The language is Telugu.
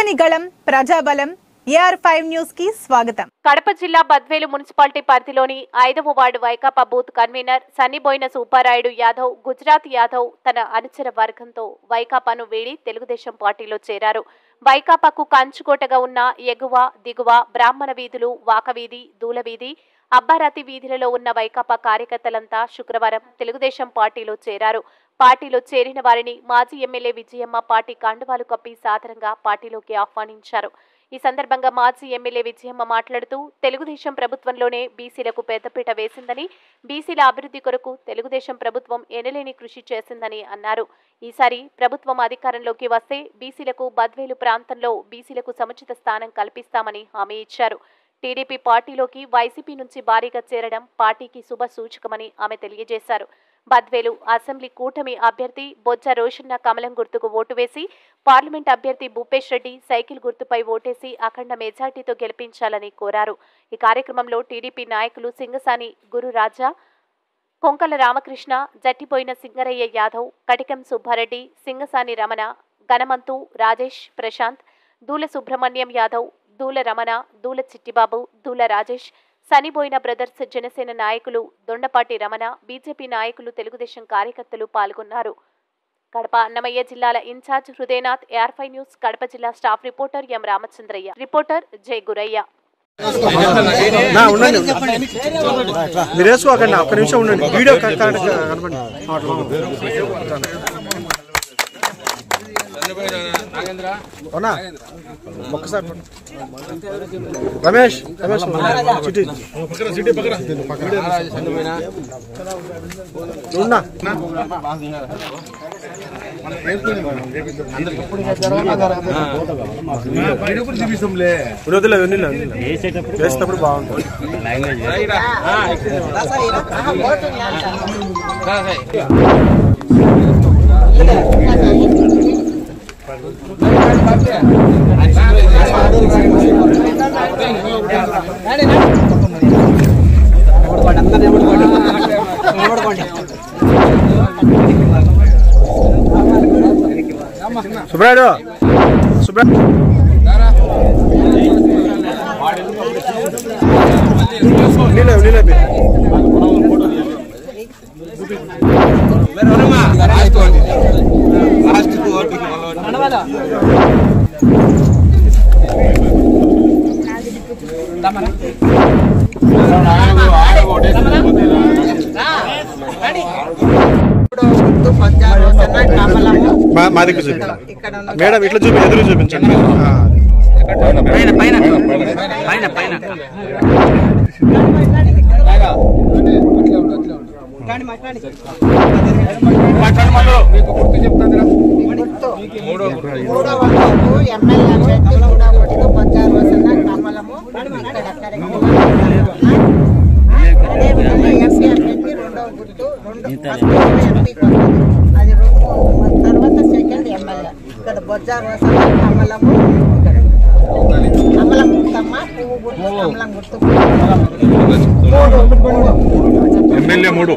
ప్రజని గళం ప్రజాబలం AR5 న్యూస్ కి స్వాగతం. కడప జిల్లా బద్వేలు మున్సిపాలిటీ పరిధిలోని 5వ ward Vaikapa booth convener Sannibhoyina Suparayudu Yadav Gujarat Yadav తన అనుచర వర్గంతో వైకాపాను వీడి తెలుగుదేశం పార్టీలో చేరారు. వైకాపాకు కంచుకోటగా ఉన్న ఎగువ దిగువ బ్రాహ్మణ వీధులు వాకవీధి దూలవీధి అబ్బారాతి వీధులలో ఉన్న వైకాపా కార్యకర్తలంతా శుక్రవారం తెలుగుదేశం పార్టీలో చేరారు. పార్టీలో చేరిన వారిని మాజీ ఎమ్మెల్యే విజయమ్మ పార్టీ కండువాలు కప్పి సాదరంగా పార్టీలోకి ఆహ్వానించారు. ఈ సందర్భంగా మాజీ ఎమ్మెల్యే విజయమ్మ మాట్లాడుతూ తెలుగుదేశం ప్రభుత్వంలోనే బీసీలకు పెద్దపీట వేసిందని, బీసీల అభివృద్ధి కొరకు తెలుగుదేశం ప్రభుత్వం ఎనలేని కృషి చేసిందని అన్నారు. ఈసారి ప్రభుత్వం అధికారంలోకి వస్తే బీసీలకు బద్వేలు ప్రాంతంలో బీసీలకు సముచిత స్థానం కల్పిస్తామని హామీ ఇచ్చారు. టీడీపీ పార్టీలోకి వైసీపీ నుంచి భారీగా చేరడం పార్టీకి శుభ సూచకమని ఆమె తెలియజేశారు. బద్వేలు అసెంబ్లీ కూటమి అభ్యర్థి బొజ్జ రోషన్న కమలం గుర్తుకు ఓటు వేసి, పార్లమెంట్ అభ్యర్థి భూపేష్ రెడ్డి సైకిల్ గుర్తుపై ఓటేసి అఖండ మెజార్టీతో గెలిపించాలని కోరారు. ఈ కార్యక్రమంలో టీడీపీ నాయకులు సింగసాని గురురాజా, కొంకల రామకృష్ణ, జట్టిపోయిన సింగరయ్య యాదవ్, కటికం సుబ్బారెడ్డి, సింగసాని రమణ, గణమంతు రాజేష్, ప్రశాంత్, దూల సుబ్రహ్మణ్యం యాదవ్, దూల రమణ, దూల చిట్టిబాబు, దూల రాజేష్, సనిబోయిన బ్రదర్స్ జనసేన నాయకులు దొండపాటి రమణ, బీజేపీ నాయకులు తెలుగుదేశం కార్యకర్తలు పాల్గొన్నారు. కడప అన్నమయ్య జిల్లాల incharge Hridaynath, AR5 news Kadapa జిల్లా స్టాఫ్ రిపోర్టర్ ఎం రామచంద్రయ్య, రిపోర్టర్ జై గురయ్య. రమేష్ వేసినప్పుడు బాగుంటుంది. సుబ్రాయుడు మా దగ్గర చూపి మేడం, ఇట్లా చూపి ఎదురు చూపించండి. తర్వాత సెకండ్ ఎమ్మెల్యే ఇక్కడ బొజ్జ రోషన్న కమలము కమలం గుర్తమ్మ పువ్వు గుర్తు కమలం గుర్తు ఎమ్మెల్యే 3